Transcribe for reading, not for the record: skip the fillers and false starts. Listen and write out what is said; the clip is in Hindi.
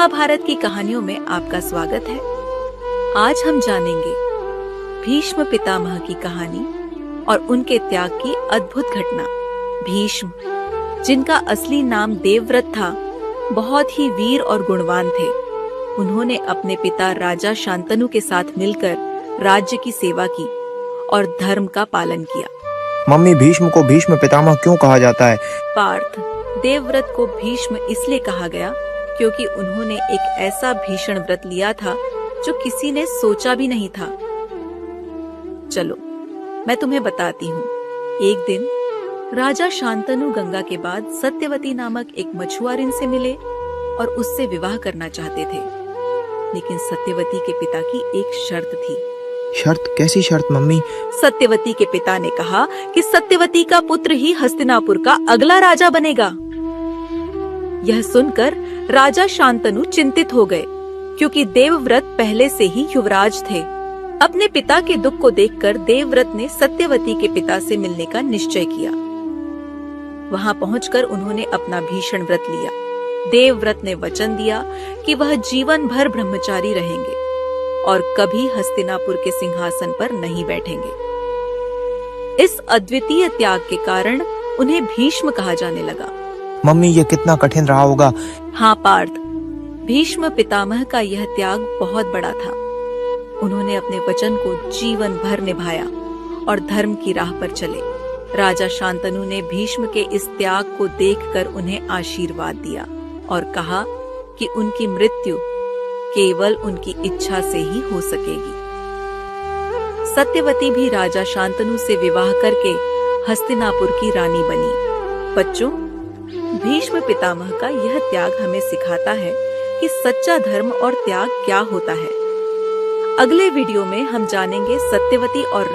महाभारत की कहानियों में आपका स्वागत है। आज हम जानेंगे भीष्म पितामह की कहानी और उनके त्याग की अद्भुत घटना। भीष्म, जिनका असली नाम देवव्रत था, बहुत ही वीर और गुणवान थे। उन्होंने अपने पिता राजा शांतनु के साथ मिलकर राज्य की सेवा की और धर्म का पालन किया। मम्मी, भीष्म को भीष्म पितामह क्यों कहा जाता है? पार्थ, देवव्रत को भीष्म इसलिए कहा गया क्योंकि उन्होंने एक ऐसा भीषण व्रत लिया था जो किसी ने सोचा भी नहीं था। चलो मैं तुम्हें बताती हूँ। एक दिन राजा शांतनु गंगा के बाद सत्यवती नामक एक मछुआरिन से मिले और उससे विवाह करना चाहते थे, लेकिन सत्यवती के पिता की एक शर्त थी। शर्त? कैसी शर्त मम्मी? सत्यवती के पिता ने कहा कि सत्यवती का पुत्र ही हस्तिनापुर का अगला राजा बनेगा। यह सुनकर राजा शांतनु चिंतित हो गए, क्योंकि देवव्रत पहले से ही युवराज थे। अपने पिता के दुख को देखकर देवव्रत ने सत्यवती के पिता से मिलने का निश्चय किया। वहां पहुंचकर उन्होंने अपना भीषण व्रत लिया। देवव्रत ने वचन दिया कि वह जीवन भर ब्रह्मचारी रहेंगे और कभी हस्तिनापुर के सिंहासन पर नहीं बैठेंगे। इस अद्वितीय त्याग के कारण उन्हें भीष्म कहा जाने लगा। मम्मी, ये कितना कठिन रहा होगा। हाँ पार्थ, भीष्म पितामह का यह त्याग बहुत बड़ा था। उन्होंने अपने वचन को जीवन भर निभाया और धर्म की राह पर चले। राजा शांतनु ने भीष्म के इस त्याग को देखकर उन्हें आशीर्वाद दिया और कहा कि उनकी मृत्यु केवल उनकी इच्छा से ही हो सकेगी। सत्यवती भी राजा शांतनु से विवाह करके हस्तिनापुर की रानी बनी। बच्चों, भीष्म पितामह का यह त्याग हमें सिखाता है कि सच्चा धर्म और त्याग क्या होता है। अगले वीडियो में हम जानेंगे सत्यवती और